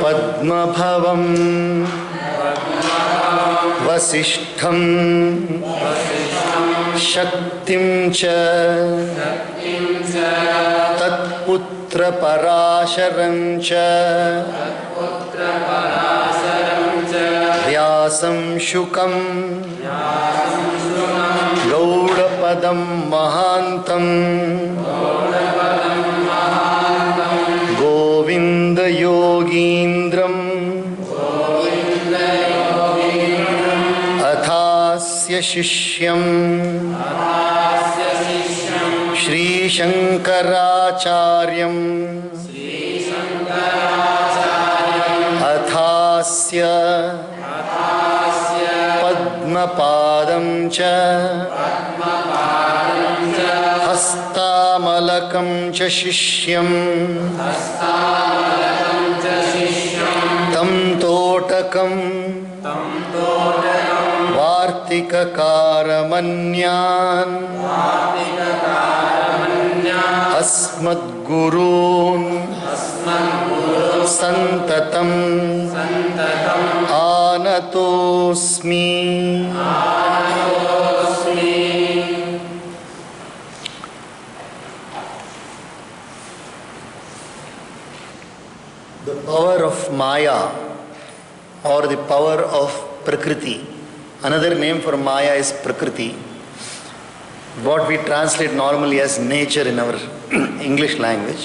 पद्मभवं वसिष्ठं शक्तिं च तत्पुत्रपराशरं च व्यासं शुकं गौडपदं महान्तं गोविन्दयोगीन्द्रं अथास्य शिष्यं श्रीशङ्कराचार्यं अथास्य पद्मपादं च हस्तामलकं च शिष्यं तं तोटकं वार्तिककारमन्यान् अस्मद्गुरून् सन्ततं आनतोऽस्मि। The power of Maya or the power of Prakriti. Another name for Maya is Prakriti. What we translate normally as nature in our English language.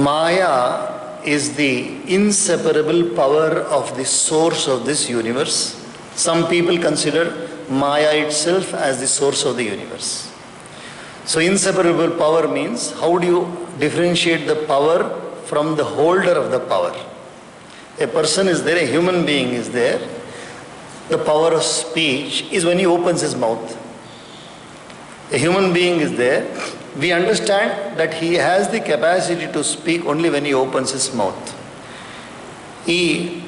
Maya is the inseparable power of the source of this universe. Some people consider Maya itself as the source of the universe. So inseparable power means how do you differentiate the power from the holder of the power? A person is there, a human being is there. The power of speech is when he opens his mouth. A human being is there. We understand that he has the capacity to speak only when he opens his mouth. ಈ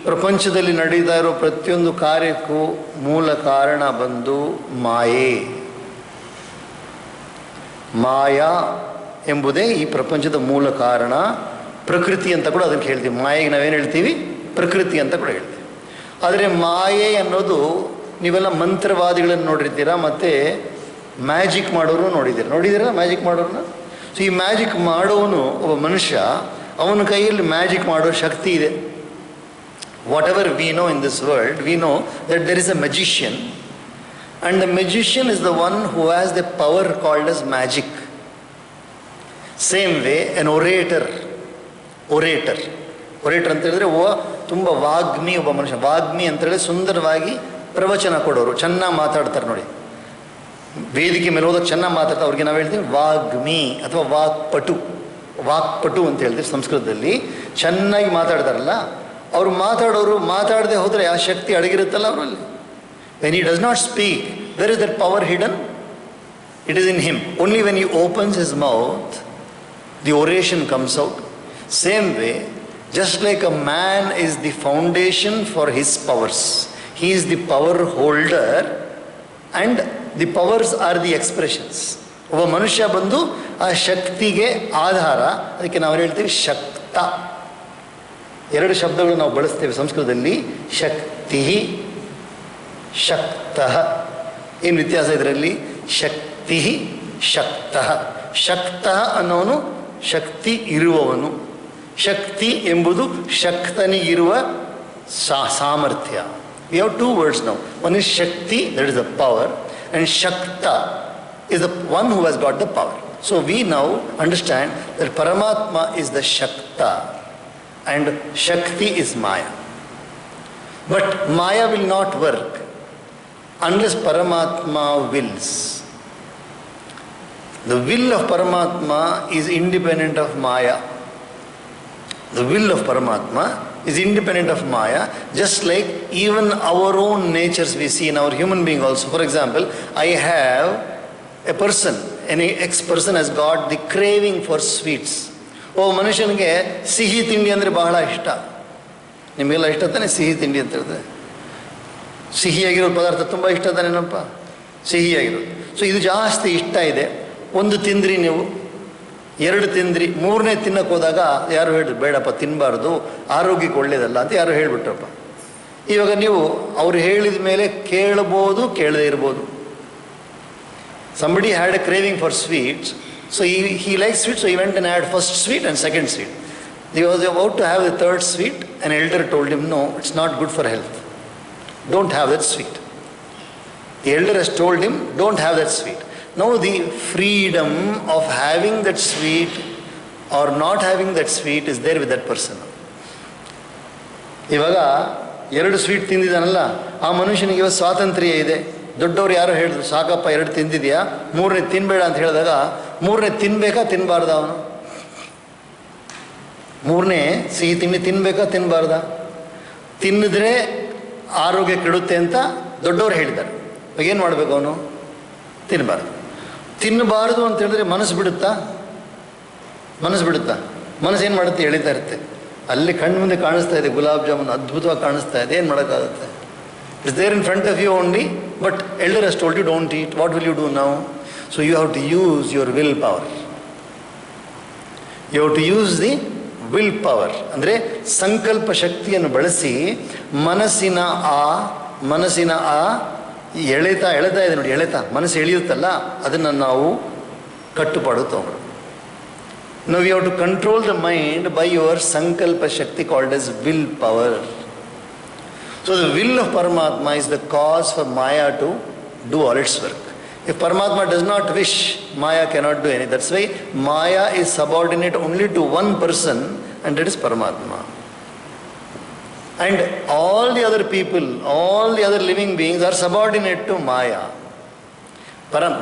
ಪ್ರಪಂಚದಲ್ಲಿ ನಡೀತಾ ಇರೋ ಪ್ರತಿಯೊಂದು ಕಾರ್ಯಕ್ಕೂ ಮೂಲ ಕಾರಣ ಬಂದು ಮಾಯೆ. ಮಾಯಾ ಎಂಬುದೇ ಈ ಪ್ರಪಂಚದ ಮೂಲ ಕಾರಣ. ಪ್ರಕೃತಿ ಅಂತ ಕೂಡ ಅದಕ್ಕೆ ಹೇಳ್ತೀವಿ. ಮಾಯೆಗೆ ನಾವೇನು ಹೇಳ್ತೀವಿ? ಪ್ರಕೃತಿ ಅಂತ ಕೂಡ ಹೇಳ್ತೀವಿ. ಆದರೆ ಮಾಯೆ ಅನ್ನೋದು ನೀವೆಲ್ಲ ಮಂತ್ರವಾದಿಗಳನ್ನು ನೋಡಿರ್ತೀರಾ, ಮತ್ತು ಮ್ಯಾಜಿಕ್ ಮಾಡೋರು ನೋಡಿದ್ದೀರಾ ಮ್ಯಾಜಿಕ್ ಮಾಡೋರನ್ನ. ಸೊ ಈ ಮ್ಯಾಜಿಕ್ ಮಾಡೋನು ಒಬ್ಬ ಮನುಷ್ಯ, ಅವನ ಕೈಯಲ್ಲಿ ಮ್ಯಾಜಿಕ್ ಮಾಡೋ ಶಕ್ತಿ ಇದೆ. What ever we know in this world, we know that there is a magician, and the magician is the one who has the power called as magic. Same way N orator ಅಂತ ಹೇಳಿದ್ರೆ ತುಂಬ ವಾಗ್ಮಿ ಒಬ್ಬ ಮನುಷ್ಯ. ವಾಗ್ಮಿ ಅಂತೇಳಿ ಸುಂದರವಾಗಿ ಪ್ರವಚನ ಕೊಡೋರು, ಚೆನ್ನಾಗಿ ಮಾತಾಡ್ತಾರೆ ನೋಡಿ. ವೇದಿಕೆ ಮೇಲೆ ಹೋದಾಗ ಚೆನ್ನಾಗಿ ಮಾತಾಡ್ತಾರೆ, ಅವ್ರಿಗೆ ನಾವು ಹೇಳ್ತೀವಿ ವಾಗ್ಮಿ ಅಥವಾ ವಾಕ್ಪಟು ಅಂತ ಹೇಳ್ತೀವಿ ಸಂಸ್ಕೃತದಲ್ಲಿ. ಚೆನ್ನಾಗಿ ಮಾತಾಡ್ತಾರಲ್ಲ ಅವರು, ಮಾತಾಡದೆ ಹೋದರೆ ಆ ಶಕ್ತಿ ಅಡಗಿರುತ್ತಲ್ಲ ಅವರಲ್ಲಿ. When he does not speak, where is that power hidden? It is in him. Only when he opens his mouth the oration comes out. Same way, just like a man is the foundation for his powers, he is the power holder and the powers are the expressions. ಒಬ್ಬ ಮನುಷ್ಯ ಬಂದು ಆ ಶಕ್ತಿಗೆ ಆಧಾರ. ಅದಕ್ಕೆ ನಾವು ಹೇಳ್ತೀವಿ ಶಕ್ತ. ಎರಡು ಶಬ್ದಗಳು ನಾವು ಬಳಸ್ತೇವೆ ಸಂಸ್ಕೃತದಲ್ಲಿ, ಶಕ್ತಿ, ಶಕ್ತಃ. ಏನು ವ್ಯತ್ಯಾಸ ಇದರಲ್ಲಿ? ಶಕ್ತಿ, ಶಕ್ತಃ. ಶಕ್ತಃ ಅನ್ನೋನು ಶಕ್ತಿ ಇರುವವನು. ಶಕ್ತಿ ಎಂಬುದು ಶಕ್ತನಿಗಿರುವ ಸಾಮರ್ಥ್ಯ. We have two words now. One is Shakti, that is the power, and Shakta is the one who has got the power. So we now understand that Paramatma is the Shakta and Shakti is Maya. But Maya will not work unless Paramatma wills. The will of Paramatma is independent of Maya. The will of Paramatma is independent of Maya, just like even our own natures we see in our human being also. For example, I have a person, any ex-person has got the craving for sweets. ಮನುಷ್ಯನಿಗೆ ಸಿಹಿ ತಿಂಡಿ ಅಂದರೆ ಬಹಳ ಇಷ್ಟ. ನಿಮಗೆಲ್ಲ ಇಷ್ಟ ತಾನೆ ಸಿಹಿ ತಿಂಡಿ ಅಂತ ಹೇಳಿದ್ರೆ? ಸಿಹಿಯಾಗಿರೋ ಪದಾರ್ಥ ತುಂಬ ಇಷ್ಟ ತಾನೇನಪ್ಪ? ಸಿಹಿಯಾಗಿರೋದು. ಸೊ ಇದು ಜಾಸ್ತಿ ಇಷ್ಟ ಇದೆ. ಒಂದು ತಿಂದ್ರಿ ನೀವು, ಎರಡು ತಿಂದ್ರಿ, ಮೂರನೇ ತಿನ್ನಕ್ಕೆ ಹೋದಾಗ ಯಾರು ಹೇಳಿದ್ರು ಬೇಡಪ್ಪ ತಿನ್ನಬಾರ್ದು, ಆರೋಗ್ಯಕ್ಕೆ ಒಳ್ಳೇದಲ್ಲ ಅಂತ ಯಾರು ಹೇಳಿಬಿಟ್ರಪ್ಪ. ಇವಾಗ ನೀವು ಅವ್ರು ಹೇಳಿದ ಮೇಲೆ ಕೇಳ್ಬೋದು, ಕೇಳದೇ ಇರ್ಬೋದು. Somebody had a craving for sweets, so he likes sweets, so he went and had first sweet and second sweet. He was about to have the third sweet. An elder told him, no, it's not good for health. Don't have that sweet. The elder has told him, don't have that sweet. Now the freedom of having that sweet or not having that sweet is there with that person. ಇವಾಗ ಎರಡು sweet ತಿಂದಿದ್ದಾನಲ್ಲ, ಆ ಮನುಷ್ಯನಿಗೆ ಇವಾಗ ಸ್ವಾತಂತ್ರ್ಯ ಇದೆ. ದೊಡ್ಡವ್ರು ಯಾರೋ ಹೇಳಿದ್ರು ಸಾಕಪ್ಪ ಎರಡು ತಿಂದಿದೆಯಾ, ಮೂರನೇ ತಿನ್ನಬೇಡ ಅಂತ ಹೇಳಿದಾಗ ಮೂರನೇ ತಿನ್ನಬೇಕಾ ತಿನ್ನಬಾರ್ದ? ಅವನು ಮೂರನೇ ಸಿಹಿ ತಿಂಡಿ ತಿನ್ನಬೇಕಾ ತಿನ್ನಬಾರ್ದ? ತಿನ್ನಿದ್ರೆ ಆರೋಗ್ಯ ಕೆಡುತ್ತೆ ಅಂತ ದೊಡ್ಡವ್ರು ಹೇಳಿದ್ದಾರೆ. ಏನು ಮಾಡಬೇಕು? ಅವನು ತಿನ್ನಬಾರ್ದು. ತಿನ್ನಬಾರ್ದು ಅಂತ ಹೇಳಿದ್ರೆ ಮನಸ್ಸು ಬಿಡುತ್ತಾ? ಮನಸ್ಸು ಏನು ಮಾಡುತ್ತೆ? ಎಳಿತಾ ಇರುತ್ತೆ. ಅಲ್ಲಿ ಕಣ್ಣು ಮುಂದೆ ಕಾಣಿಸ್ತಾ ಇದೆ ಗುಲಾಬ್ ಜಾಮೂನ್, ಅದ್ಭುತವಾಗಿ ಕಾಣಿಸ್ತಾ ಇದೆ, ಏನು ಮಾಡೋಕ್ಕಾಗುತ್ತೆ? It's there in front of you only, but elder has told you don't eat. What will you do now? So you have to use your will power. You have to use the will power ಅಂದರೆ ಸಂಕಲ್ಪ ಶಕ್ತಿಯನ್ನು ಬಳಸಿ ಮನಸ್ಸಿನ ಆ ಎಳೆತಾ ಇದೆ ನೋಡಿ, ಮನಸ್ಸು ಎಳೆಯುತ್ತಲ್ಲ, ಅದನ್ನು ನಾವು ಕಟ್ಟುಪಾಡು ತಗೊಂಡು. Now you have to control the mind by your sankalpa shakti called as will power. So the will of Paramatma is the cause for Maya to do all its work. If Paramatma does not wish, Maya cannot do anything. That's why Maya is subordinate only to one person, and that is Paramatma. And all the other people, all the other living beings are subordinate to Maya.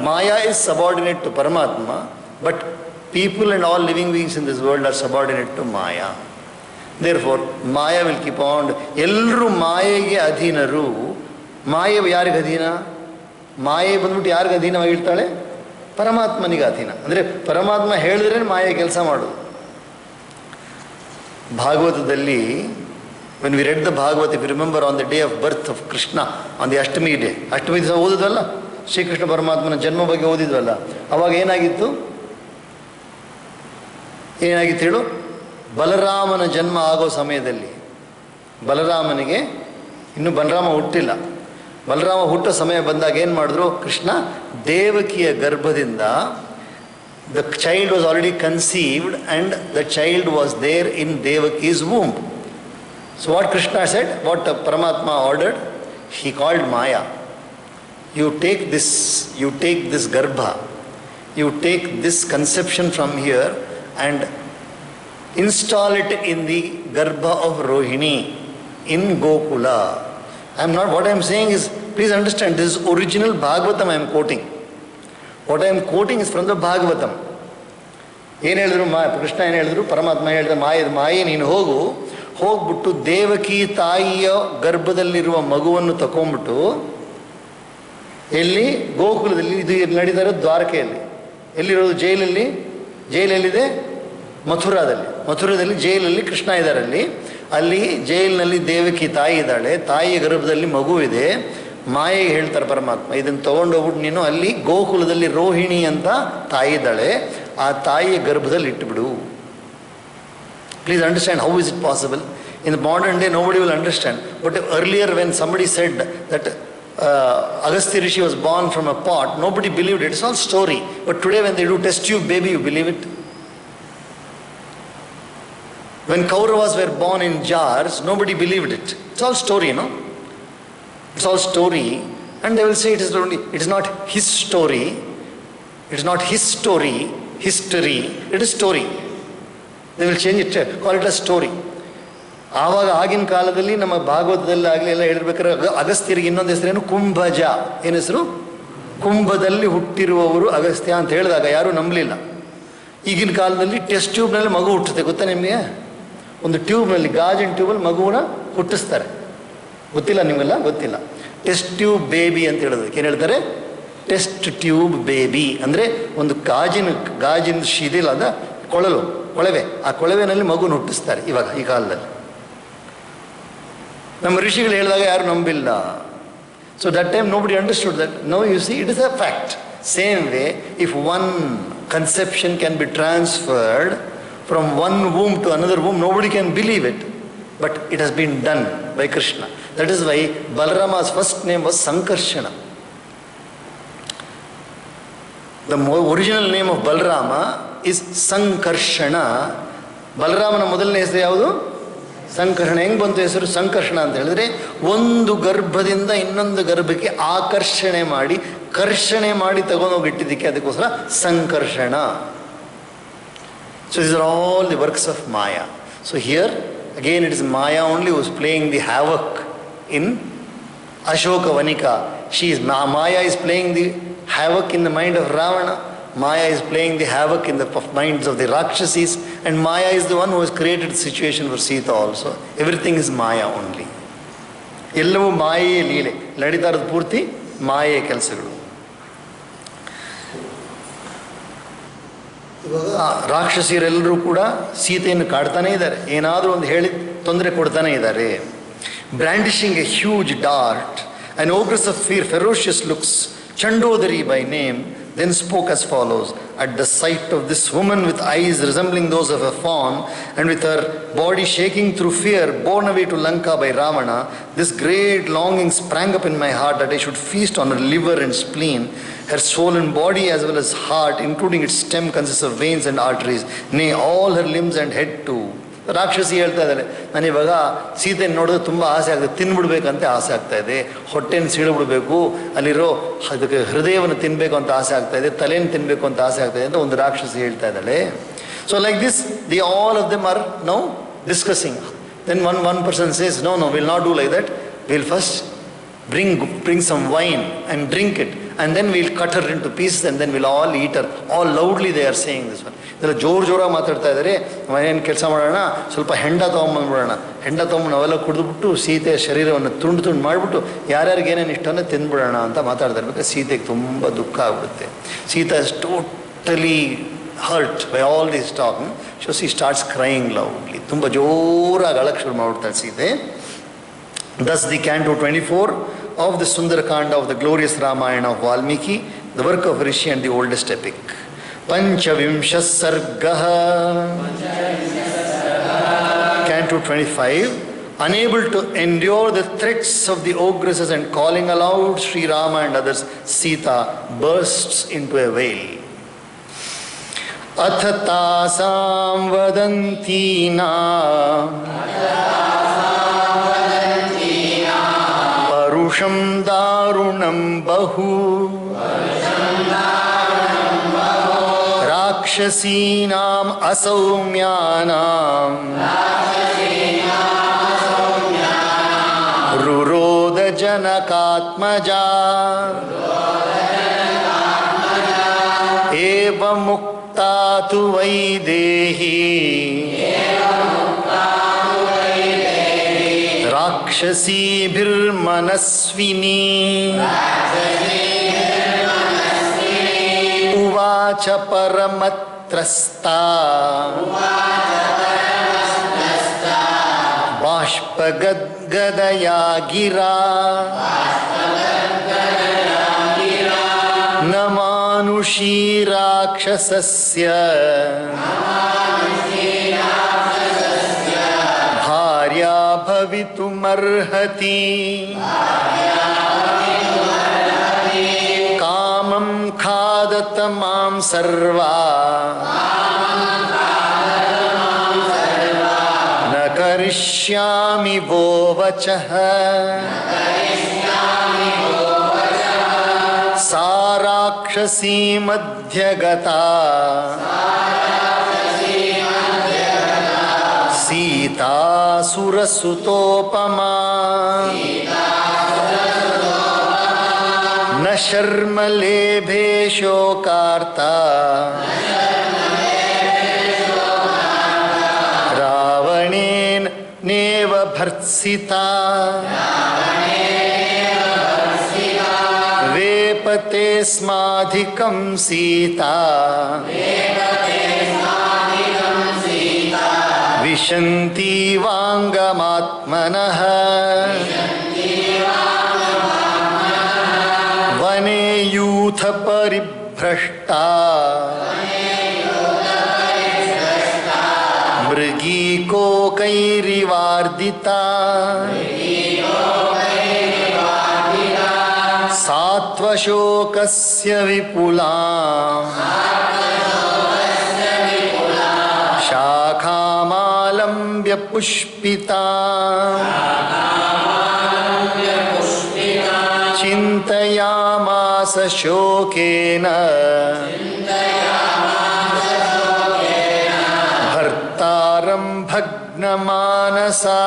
Maya is subordinate to Paramatma, but people and all living beings in this world are subordinate to Maya. Therefore, Maya will keep on. ಎಲ್ಲರೂ ಮಾಯೆಗೆ ಅಧೀನರು. ಮಾಯೆ ಯಾರಿಗೆ ಅಧೀನ? ಮಾಯೆ ಬಂದ್ಬಿಟ್ಟು ಯಾರಿಗೆ ಅಧೀನವಾಗಿರ್ತಾಳೆ? ಪರಮಾತ್ಮನಿಗೆ ಅಧೀನ. ಅಂದರೆ ಪರಮಾತ್ಮ ಹೇಳಿದ್ರೆ ಮಾಯೆ ಕೆಲಸ ಮಾಡೋದು. ಭಾಗವತದಲ್ಲಿ when we read the Bhagavad, if you remember, on the day of birth of Krishna, on the Ashtami day, ಅಷ್ಟಮಿ ದಿವಸ ಓದಿದ್ವಲ್ಲ, ಶ್ರೀಕೃಷ್ಣ ಪರಮಾತ್ಮನ ಜನ್ಮ ಬಗ್ಗೆ ಓದಿದ್ವಲ್ಲ, ಅವಾಗ ಏನಾಗಿತ್ತು ಹೇಳು? ಬಲರಾಮನ ಜನ್ಮ ಆಗೋ ಸಮಯದಲ್ಲಿ ಬಲರಾಮನಿಗೆ ಇನ್ನೂ ಬಲರಾಮ ಹುಟ್ಟಿಲ್ಲ. ಬಲರಾಮ ಹುಟ್ಟೋ ಸಮಯ ಬಂದಾಗ ಏನು ಮಾಡಿದ್ರು? ಕೃಷ್ಣ ದೇವಕಿಯ ಗರ್ಭದಿಂದ the child was already conceived and the child was there in Devaki's womb. So what Krishna said, what Paramatma ordered, he called Maya. You take this garbha, you take this conception from here and install it in the garbha of Rohini in Gokula. What I am saying is, please understand, this is original Bhagavatam I am quoting. What I am quoting is from the Bhagavatam. ಏನು ಹೇಳಿದ್ರು? ಕೃಷ್ಣ ಏನು ಹೇಳಿದ್ರು? ಪರಮಾತ್ಮ ಹೇಳಿದ ಮಾಯೆ ನೀನು ಹೋಗ್ಬಿಟ್ಟು ದೇವಕಿ ತಾಯಿಯ ಗರ್ಭದಲ್ಲಿರುವ ಮಗುವನ್ನು ತಗೊಂಡ್ಬಿಟ್ಟು ಎಲ್ಲಿ? ಗೋಕುಲದಲ್ಲಿ. ಇದು ನಡೀತಾ ಇರೋದು ದ್ವಾರಕೆಯಲ್ಲಿ. ಎಲ್ಲಿರೋದು? ಜೈಲಲ್ಲಿದೆ ಮಥುರಾದಲ್ಲಿ ಜೈಲಲ್ಲಿ ಕೃಷ್ಣ ಇದ್ದಾರಲ್ಲಿ. ಅಲ್ಲಿ ಜೈಲಿನಲ್ಲಿ ದೇವಕಿ ತಾಯಿ ಇದ್ದಾಳೆ, ತಾಯಿಯ ಗರ್ಭದಲ್ಲಿ ಮಗು ಇದೆ. ಮಾಯೆಗೆ ಹೇಳ್ತಾರೆ ಪರಮಾತ್ಮ, ಇದನ್ನು ತೊಗೊಂಡೋಗ್ಬಿಟ್ಟು ನೀನು ಅಲ್ಲಿ ಗೋಕುಲದಲ್ಲಿ ರೋಹಿಣಿ ಅಂತ ತಾಯಿ ಇದ್ದಾಳೆ, ಆ ತಾಯಿಯ ಗರ್ಭದಲ್ಲಿ ಇಟ್ಟುಬಿಡು. Please understand, how is it possible? In the modern day, nobody will understand. But earlier, when somebody said that Agastya Rishi was born from a pot, nobody believed it. It's all story. But today, when they do test tube baby, you believe it? When Kauravas were born in jars, nobody believed it. It's all story, It's all story. And they will say it is not his story. It is not his story, history. It is story. They will change it, call it a story. ಆವಾಗ ಆಗಿನ ಕಾಲದಲ್ಲಿ ನಮ್ಮ ಭಾಗವತದಲ್ಲಿ ಆಗಲಿ ಎಲ್ಲ ಹೇಳಿರ್ಬೇಕಾದ್ರೆ ಅಗಸ್ತ್ಯರಿಗೆ ಇನ್ನೊಂದು ಹೆಸರೇನು? ಕುಂಭಜ. ಏನು ಹೆಸರು? ಕುಂಭದಲ್ಲಿ ಹುಟ್ಟಿರುವವರು ಅಗಸ್ತ್ಯ ಅಂತ ಹೇಳಿದಾಗ ಯಾರೂ ನಂಬಲಿಲ್ಲ. ಈಗಿನ ಕಾಲದಲ್ಲಿ ಟೆಸ್ಟ್ ಟ್ಯೂಬ್ನಲ್ಲಿ ಮಗು ಹುಟ್ಟುತ್ತೆ, ಗೊತ್ತಾ ನಿಮಗೆ? ಒಂದು ಟ್ಯೂಬ್ನಲ್ಲಿ, ಗಾಜಿನ ಟ್ಯೂಬಲ್ಲಿ ಮಗುವನ್ನ ಹುಟ್ಟಿಸ್ತಾರೆ. ಗೊತ್ತಿಲ್ಲ ನಿಮಗೆಲ್ಲ? ಗೊತ್ತಿಲ್ಲ. ಟೆಸ್ಟ್ ಟ್ಯೂಬ್ ಬೇಬಿ ಅಂತ ಹೇಳೋದಕ್ಕೆ ಏನು ಹೇಳ್ತಾರೆ? Test tube baby. ಅಂದರೆ ಒಂದು ಗಾಜಿನ ಶಿಥಿಲದ ಕೊಳವೆ, ಆ ಕೊಳವೆನಲ್ಲಿ ಮಗುನ ಹುಟ್ಟಿಸ್ತಾರೆ ಇವಾಗ ಈ ಕಾಲದಲ್ಲಿ. ನಮ್ಮ ಋಷಿಗಳು ಹೇಳಿದಾಗ ಯಾರು ನಂಬಿಲ್ಲ. So that time nobody understood that. Now you see it is a fact. Same way, if one conception can be transferred from one womb to another womb, nobody can believe it. But it has been done by Krishna. That is why Balarama's first name was Sankarshana. The original name of Balarama is Sankarshana. ಬಲರಾಮನ ಮೊದಲನೇ ಹೆಸರು ಯಾವುದು? ಸಂಕರ್ಷಣ. ಹೆಂಗೆ ಬಂತು ಹೆಸರು ಸಂಕರ್ಷಣ ಅಂತ ಹೇಳಿದ್ರೆ, ಒಂದು ಗರ್ಭದಿಂದ ಇನ್ನೊಂದು ಗರ್ಭಕ್ಕೆ ಆಕರ್ಷಣೆ ಮಾಡಿ ಕರ್ಷಣೆ ಮಾಡಿ ತಗೊಂಡೋಗಿಟ್ಟಿದ್ದಕ್ಕೆ ಅದಕ್ಕೋಸ್ಕರ Sankarshana. So these are all the works of Maya. So here again it is Maya only who is playing the havoc in Ashoka Vanika. Maya is playing the havoc in the mind of Ravana. Maya is playing the havoc in the minds of the Rakshasis, and Maya is the one who has created the situation for Sita also. Everything is Maya only. ಎಲ್ಲವೂ ಮಾಯೆಯೇ ಲೀಲೆ. ನಡೀತಾ ಇರೋದು ಪೂರ್ತಿ ಮಾಯೆಯ ಕೆಲಸಗಳು. ಇವಾಗ ರಾಕ್ಷಸಿಯರೆಲ್ಲರೂ ಕೂಡ ಸೀತೆಯನ್ನು ಕಾಡ್ತಾನೇ ಇದ್ದಾರೆ, ಏನಾದರೂ ಒಂದು ಹೇಳಿ ತೊಂದರೆ ಕೊಡ್ತಾನೇ ಇದ್ದಾರೆ. Brandishing a huge dart, an ogress of fear, ferocious looks, Chandodari by name, then spoke as follows. At the sight of this woman with eyes resembling those of a fawn and with her body shaking through fear, borne away to Lanka by Ravana, this great longing sprang up in my heart that I should feast on her liver and spleen. Her swollen body as well as heart, including its stem, consists of veins and arteries, nay, all her limbs and head too. ರಾಕ್ಷಸಿ ಹೇಳ್ತಾ ಇದ್ದಾಳೆ, ನಾನಿವಾಗ ಸೀತೆಯನ್ನು ನೋಡಿದ್ರೆ ತುಂಬ ಆಸೆ ಆಗ್ತದೆ, ತಿನ್ಬಿಡ್ಬೇಕಂತ ಆಸೆ ಆಗ್ತಾ ಇದೆ, ಹೊಟ್ಟೆನ ಸೀಳ್ಬಿಡ್ಬೇಕು, ಅಲ್ಲಿರೋ ಅದಕ್ಕೆ ಹೃದಯವನ್ನು ತಿನ್ನಬೇಕು ಅಂತ ಆಸೆ ಆಗ್ತಾ ಇದೆ, ತಲೆಯನ್ನು ತಿನ್ನಬೇಕು ಅಂತ ಆಸೆ ಆಗ್ತಾ ಇದೆ ಅಂತ ಒಂದು ರಾಕ್ಷಸಿ ಹೇಳ್ತಾ ಇದ್ದಾಳೆ. So like this the all of them are now discussing. Then one person says, no, we'll not do like that. We'll first bring some wine and drink it, and then we'll cut her into pieces and then we'll all eat her. All loudly they are saying this one. ಇದೆಲ್ಲ ಜೋರಾಗಿ ಮಾತಾಡ್ತಾ ಇದ್ದಾರೆ. ಏನು ಕೆಲಸ ಮಾಡೋಣ, ಸ್ವಲ್ಪ ಹೆಂಡ ತೊಗೊಂಬಂದ್ಬಿಡೋಣ, ಹೆಂಡ ತೊಗೊಂಡು ನಾವೆಲ್ಲ ಕುಡಿದ್ಬಿಟ್ಟು ಸೀತೆಯ ಶರೀರವನ್ನು ತುಂಡು ಮಾಡಿಬಿಟ್ಟು ಯಾರ್ಯಾರಿಗೆ ಏನೇನು ಇಷ್ಟನೇ ತಿಂದ್ಬಿಡೋಣ ಅಂತ ಮಾತಾಡ್ತಾ ಇರ್ಬೇಕು. ಸೀತೆಗೆ ತುಂಬ ದುಃಖ ಆಗ್ಬಿಡುತ್ತೆ. Sita is totally hurt by all this talk. So C starts crying loudly. ತುಂಬ ಜೋರಾಗಿ ಅಳಕ್ಕೆ ಶುರು ಮಾಡಿಬಿಡ್ತಾಳೆ Sita. Thus the canto 24 of the Sundarakanda of the glorious Ramayana of Valmiki, the work of Rishi and the oldest epic. Panchavimsha Sargaha. Canto 25. Unable to endure the threats of the ogresses and calling aloud Sri Rama and others, Sita bursts into a wail. Athatasam vadantina parusham darunam bahu rakshasinam asaumyanam ruroda janakatmaja eva mukta tu vaidehi राक्षसी भिर्मनस्विनी उवाच परमत्रस्ता बाष्पगद्गदया गिरा न मानुषी राक्षसस्य भार्या भवितुमर्हति कामं खादत मां सर्वा न करिष्यामि वो वचः सा राक्षसी मध्यगता सीता सुरसुतोपमा न शर्म लेभे शोकार्ता रावणेन नेव भर्त्सिता वेपते स्माधिकं सीता विशन्ति वाङ्गमात्मनः वने ಯೂಥ ಪರಿಭ್ರಷ್ಟಾ ಮೃಗೀ ಕೋಕೈರಿವಾರ್ದಿತಾ ಸಾತ್ವಶೋಕಸ್ಯ ವಿಪುಲಾ ಶಾಖಾಮಾಲಂಬ್ಯ ಪುಷ್ಪಿತಾ ಚಿಂತಯಾಮಾಸ ಶೋಕೇನ ಭರ್ತಾರಂ ಭಗ್ನಮಾನಸಾ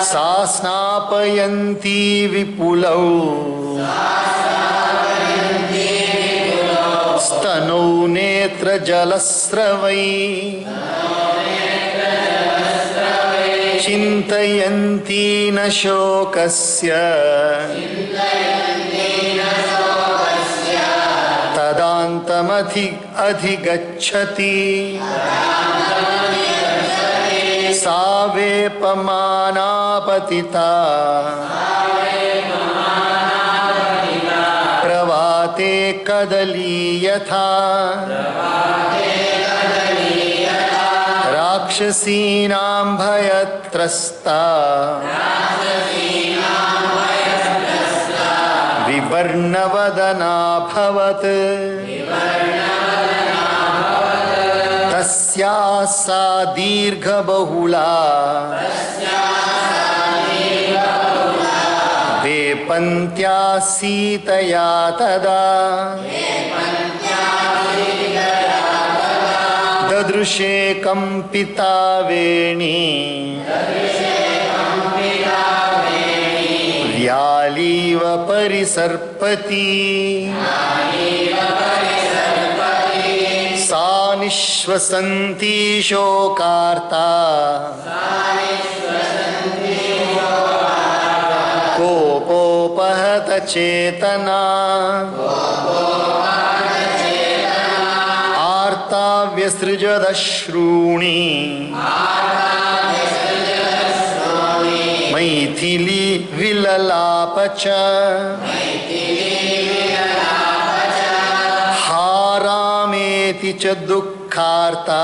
ಸಾ ಸ್ನಾಪಯಂತಿ ವಿಪುಲೌ ಸ್ತನೌ ನೇತ್ರ ಜಲಸ್ರವೈ ಚಿಂತಯಂತಿ ನ ಶೋಕಸ್ಯ ತದಾಂತಮಧಿಗಚ್ಚತಿ ಸಾ ವೇಪಮಾನಾ ಪತಿತಾ ಪ್ರವಾತೆ ಕದಲೀ ಯಥಾ ರಾಕ್ಷಸೀನಾಂ ಭಯತ್ರಸ್ತಾ ವಿವರ್ಣವದನಾಭವತ್ ತಸ್ಯಾಃ ಸಾ ದೀರ್ಘಬಹುಳಾ ವೇಪಂತ್ಯಾ ಸೀತಯಾ ತದಾ ದದೃಶೇ ಕಂಪಿತಾ ವೇಣಿ ವ್ಯಾಲೀವ ಪರಿಸರ್ಪತಿ ಸಾ ನಿಶ್ವಸಂತಿ ಶೋಕಾರ್ತಾ ಕೋಪೋಪಹತ ಚೇತನಾ ಆರ್ತಾವ್ಯಸೃಜದಶ್ರೂಣಿ ಮೈಥಿಲಿ ವಿಲಲಾಪ ಚ ಹಾರಾಮೇತಿ ಚ ದುಃಖಾರ್ತಾ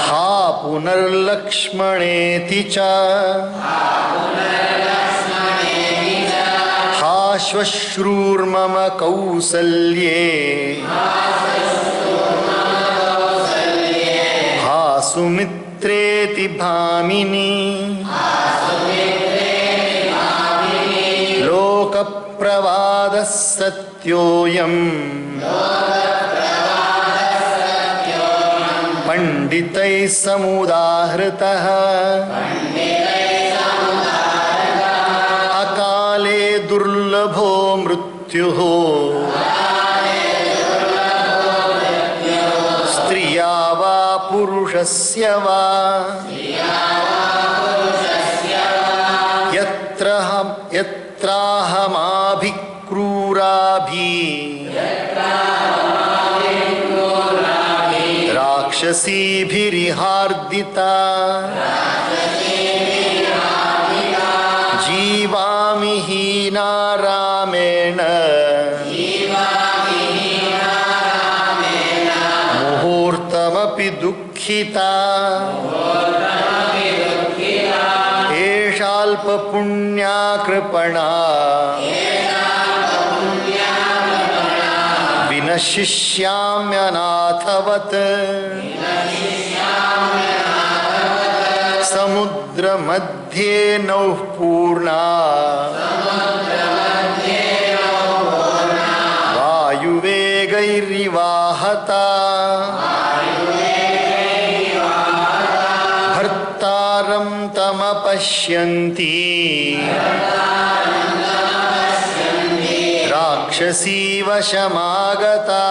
ಹಾ ಪುನರ್ಲಕ್ಷ್ಮಣೇತಿ ಚ ಹಾ ಶ್ವಶ್ರೂರ್ಮಮ ಕೌಸಲ್ಯೇ ಹಾ ಸುಮಿತ್ರೇತಿ ಭಾಮಿನಿ ಲೋಕಪ್ರವಾದ ಸತ್ಯೋಯಂ ಪಂಡಿತೈ ಸಮುದಾಹೃತಃ ಅಕಾಲೇ ದುರ್ಲಭೋ ಮೃತ್ಯುಃ ಸ್ತ್ರಿಯಾ ವಾ ಪುರುಷಸ್ಯ ವಾ ಯತ್ರಾಹಮಾಭಿಕ್ರೂರಾಭಿಃ ರಾಕ್ಷಸೀಭಿರಿಹಾರ್ದಿತಾ ಜೀವಾಮಿ ಹೀನಾರಾಮೇಣ ಮುಹೂರ್ತಮಪಿ ದುಃಖಿತಾ ಏಷಾಲ್ಪ ಪುಣ್ಯಾ ಕೃಪಣಾ ವಿನಶಿಷ್ಯಾಮ್ಯನಾಥವತ್ ಸಮುದ್ರ ಮಧ್ಯೆ ನೌಃ ಪೂರ್ಣಾ ವಾಯುವೇಗೈರಿವಾಹತಾ ಭರ್ತಾರಂ ತಮಪಶ್ಯಂತಿ ರಾಕ್ಷಸೀ ವಶಮಾಗತಾ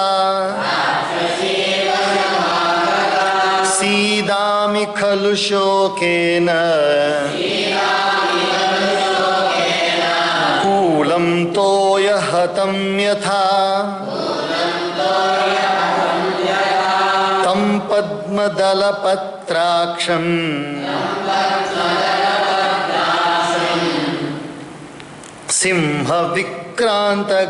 ಸೀದಾಮಿ ಖಲು ಶೋಕೇನ ಕೂಲಂ ತೋಯ ಹತಂ ಯಥಾ ತಂ ಪದ್ಮದಲಪತ್ರಾಕ್ಷಂ ಸಿಂಹ ವಿಕ್ರಾಂತಗಾಮಿನಂ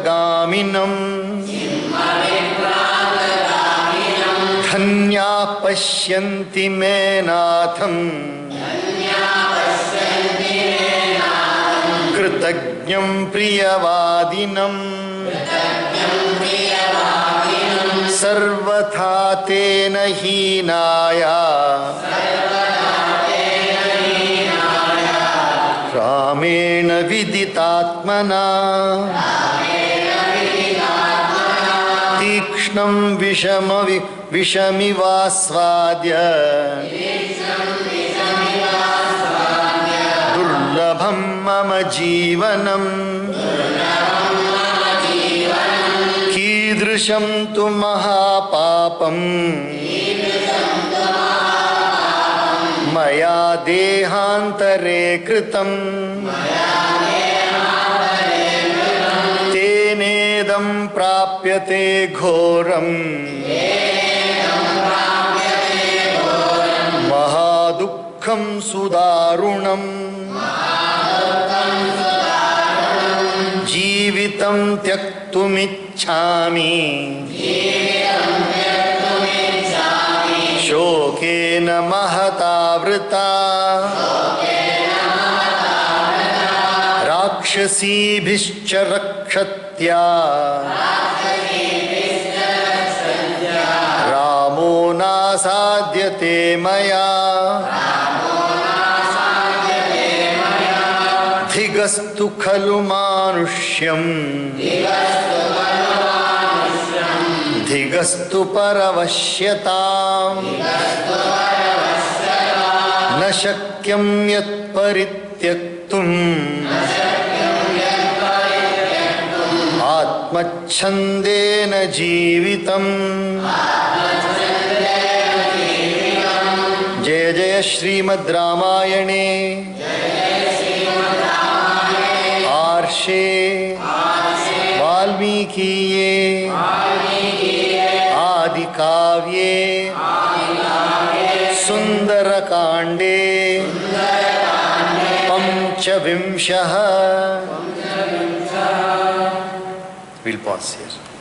ಧನ್ಯಾ ಪಶ್ಯಂತಿ ಮೇ ನಾಥಂ ಕೃತಜ್ಞಂ ಪ್ರಿಯವಾದಿನಂ ಸರ್ವಥಾ ತೇನ ಹೀನಾಯ ರಾಮೇಣ ವಿದಿತಾತ್ಮನಾ ತೀಕ್ಷ್ಣಂ ವಿಷಮಿವಾಸ್ವಾದ್ಯ ದುರ್ಲಭಂ ಮಮ ಜೀವನಂ ಕೀದೃಶಂ ತು ಮಹಾಪಾಪಂ ಮಯಾ ದೇಹಾಂತರೇ ಕೃತಂ ತೇನೇದಂ ಪ್ರಾಪ್ಯತೆ ಘೋರಂ ಮಹಾದುಃಖಂ ಸುದಾರುಣಂ ಜೀವಿತಂ ತ್ಯಕ್ತುಮಿಚ್ಛಾಮಿ ಶೋಕೇನ ಮಹತಾವೃತಾ ರಾಕ್ಷಸೀಭಿಶ್ಚ ರಕ್ಷತ್ಯಾ ರಾಮೋ ನಾಸಾದ್ಯತೆ ಮಯಾ ಧಿಗಸ್ತು ಖಲು ಮಾನುಷ್ಯಂ ಧಿಗಸ್ತು ಪರವಶ್ಯತಾಂ ನ ಶಕ್ಯಂ ಯತ್ ಪರಿತ್ಯಕ್ತುಂ ಆತ್ಮಚ್ಛಂದೇನ ಜೀವಿತಂ. ಜಯ ಜಯ ಶ್ರೀಮದ್ ರಾಮಾಯಣೇ ಆರ್ಷೇ ವಾಲ್ಮೀಕೀಯೇ ಆದಿಕಾವ್ಯೇ ಸುಂದರಕಾಂಡೇ ಪಂಚವಿಂಶಃ. We'll pause here.